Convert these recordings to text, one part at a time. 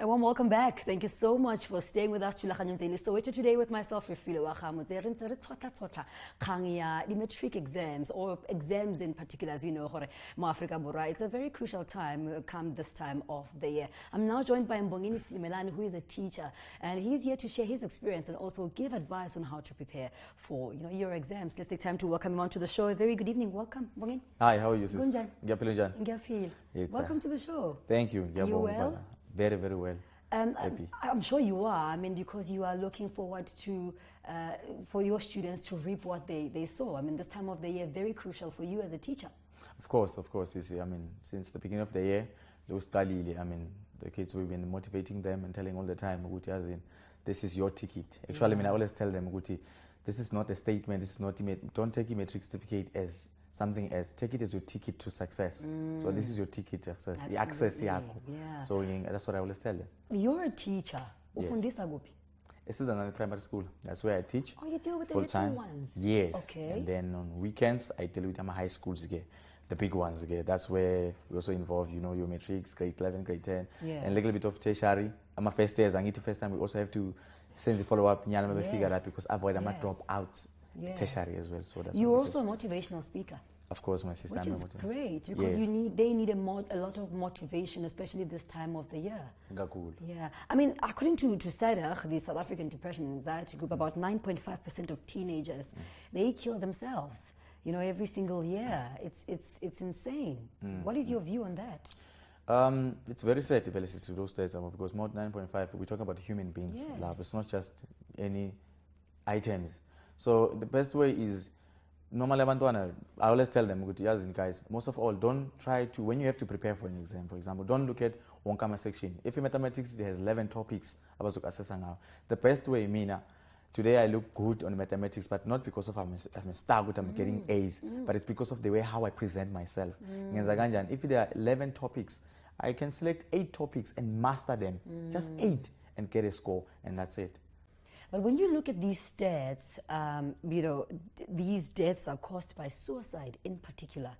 A warm welcome back. Thank you so much for staying with us. Soweto today with myself, Refilo the matric exams or exams in particular, as we know, it's a very crucial time come this time of the year. I'm now joined by Simelane, who is a teacher, and he's here to share his experience and also give advice on how to prepare for your exams. Let's take time to welcome him onto the show. A very good evening. Welcome, Bongeni. Hi, how are you, sis? Welcome to the show. Thank you. You well? Very, very well. Happy. I'm sure you are. I mean, because you are looking forward to for your students to reap what they sow. I mean, this time of the year very crucial for you as a teacher. Of course. You see, I mean, since the beginning of the year, the kids, we've been motivating them and telling all the time, this is your ticket. Actually, I always tell them, this is not a statement. This is not don't take a matric certificate as something else. Take it as your ticket to success. So this is your ticket to success. Access. Yeah. So that's what I always tell them. You're a teacher. Yes. This is another primary school. That's where I teach. Oh, you deal with the full-time little ones? Yes. Okay. And then on weekends, I deal with my high schools again. The big ones again. That's where we also involve, your matrix, grade 11, grade 10, and a little bit of tertiary. I'm a first years. I need to first time. We also have to send the follow-up. Figure that because avoid I'm a drop out tertiary as well. So that's you're also a motivational speaker. Of course, my sister. Which is great because they need a lot of motivation, especially this time of the year. Yeah, I mean, according to SADC, the South African Depression and Anxiety Group, about 9.5% of teenagers they kill themselves. Every single year. It's insane. What is your view on that? It's very sad to those stats because more than 9.5. We're talking about human beings. Love. It's not just any items. So the best way is. Normally, I always tell them, guys, most of all, don't try to, when you have to prepare for an exam, for example, don't look at one comma section. If in mathematics, it has 11 topics, the best way, today I look good on mathematics, but not because of I'm a star good, I'm getting A's, but it's because of the way how I present myself. If there are 11 topics, I can select 8 topics and master them, just 8, and get a score, and that's it. But when you look at these stats, these deaths are caused by suicide in particular.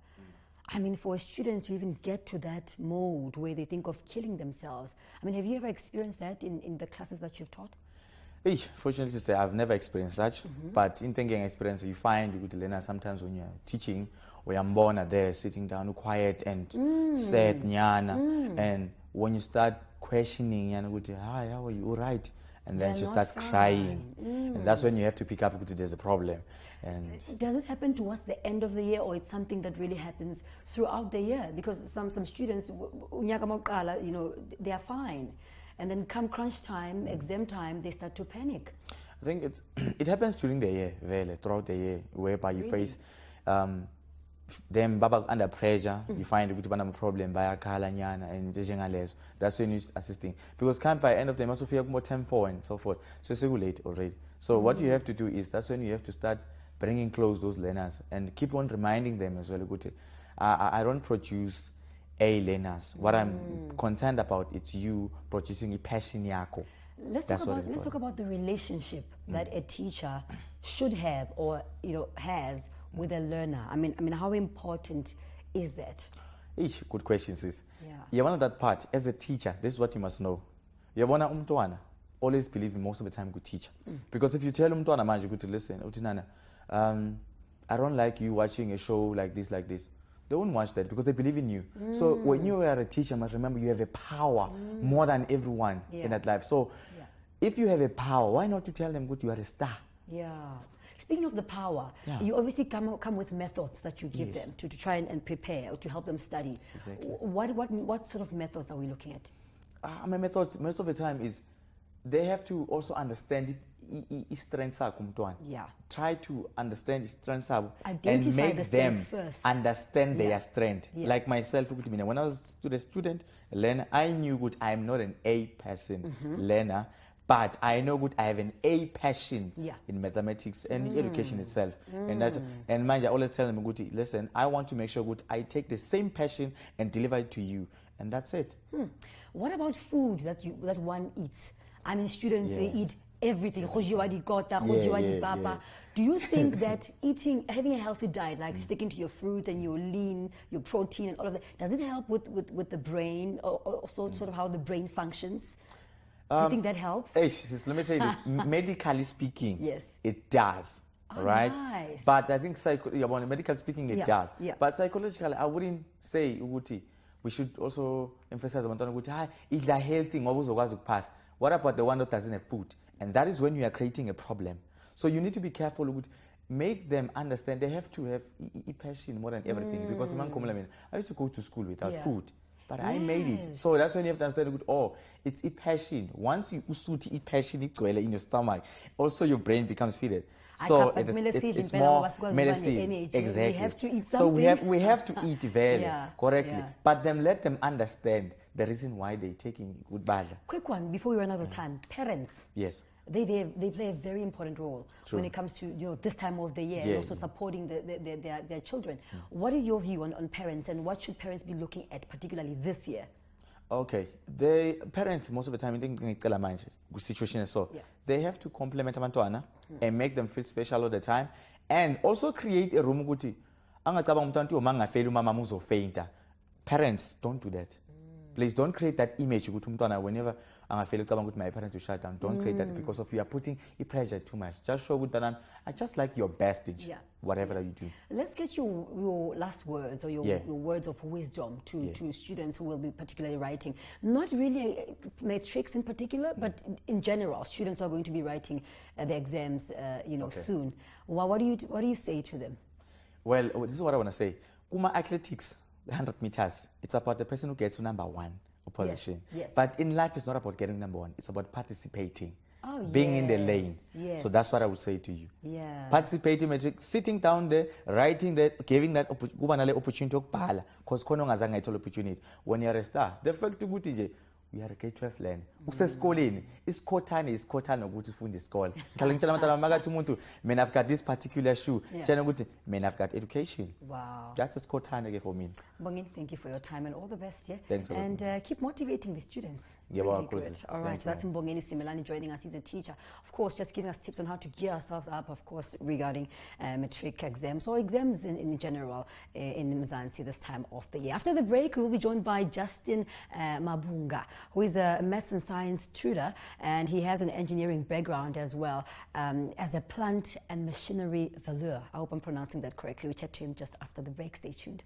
I mean, for a student to even get to that mode where they think of killing themselves, I mean, have you ever experienced that in the classes that you've taught? Fortunately to say, I've never experienced such, but in thinking experience, you find with learners sometimes when you're teaching, or you're born there, sitting down quiet and sad, and when you start questioning, hi, how are you? All right. And then she starts crying. And that's when you have to pick up there's a problem. And does this happen towards the end of the year, or it's something that really happens throughout the year? Because some students, they are fine. And then come crunch time, exam time, they start to panic. I think it happens during the year, really, throughout the year, whereby you face them under pressure, you find a problem by a and that's when you're assisting. Because by end of the month, you have more time for and so forth. So it's too late already. So what you have to do is that's when you have to start bringing close those learners and keep on reminding them as well. I don't produce A learners. What I'm concerned about is you producing a passion yako. Let's talk about the relationship that a teacher should have or has with a learner. I mean, how important is that? Good question, sis. You want that part as a teacher. This is what you must know. You want always believe in most of the time good teacher, because if you tell umntwana manje to listen, I don't like you watching a show like this. They won't watch that because they believe in you. So when you are a teacher, you must remember you have a power more than everyone in that life. So if you have a power, why not to tell them you are a star? Yeah. Speaking of the power, you obviously come with methods that you give them to try and prepare or to help them study. Exactly. What sort of methods are we looking at? My methods most of the time is they have to also understand his strengths. Try to understand his strengths and make them understand their strength. Like myself, when I was a student learner, I knew I'm not an A person learner. But I know I have an A passion in mathematics and education itself. And mind, I always tell them, listen, I want to make sure I take the same passion and deliver it to you. And that's it. What about food that one eats? I mean, students, they eat everything. Do you think that having a healthy diet, like sticking to your fruit and your lean, your protein and all of that, does it help with the brain or sort of how the brain functions? Do you think that helps? Let me say this. Medically speaking, Yes. it does. Oh, right? nice. But I think medically speaking, it does. Yeah. But psychologically, I wouldn't say ukuthi we should also emphasize abantwana ukuthi hayi idla healthy ngoba uzokwazi ukupass. What about the one that doesn't have food? And that is when you are creating a problem. So you need to be careful with make them understand they have to have passion more than everything. Because I used to go to school without food. But I made it. So that's when you have to understand, it's passion. Once you eat passion in your stomach, also your brain becomes fed. So it's more medicine. Exactly. We have to eat something. So we have to eat very correctly. Yeah. But then let them understand the reason why they're taking good bad. Quick one before we run out of time. Parents. Yes. They play a very important role when it comes to this time of the year and also supporting their children. What is your view on parents, and what should parents be looking at particularly this year? Okay, the parents most of the time situation they have to compliment abantwana and make them feel special all the time, and also create a room ukuthi angacabanga umntwana uma ngafeli umama uzofeinta. Parents, don't do that. Please don't create that image ukuthi umntwana whenever angafeli ucabanga ukuthi my parents will shut down. Don't create that because of you are putting pressure too much. Just show that I just like your best whatever you do. Let's get your last words or your words of wisdom to students who will be particularly writing. Not really matrics in particular, but in general, students are going to be writing the exams soon. Well, what do you say to them? Well, this is what I want to say. Kuma athletics, the 100 meters, it's about the person who gets to number one position. Yes. But in life, it's not about getting number one. It's about participating, being in the lane. Yes. So that's what I would say to you. Yeah. Participating, sitting down there, writing that, giving that opportunity to because opportunity. When you're a star, the fact to we are a grade 12 learner. Usesikoleni, isikhothane ukuthi ufunde isikole. Ngicela abantwana makathi umuntu mina I've got this particular shoe. Tshela ukuthi mina I've got education. Wow. That's isikhothane for me. Mbongeni, thank you for your time and all the best. Thanks a lot. And keep motivating the students. Really good. All right, so that's Mbongeni Simelane joining us. He's a teacher. Of course, just giving us tips on how to gear ourselves up, of course, regarding matric exams or exams in general in Mzansi this time of the year. After the break, we will be joined by Justin Mabunga, who is a maths and science tutor, and he has an engineering background as well as a plant and machinery valuer. I hope I'm pronouncing that correctly. We chat to him just after the break. Stay tuned.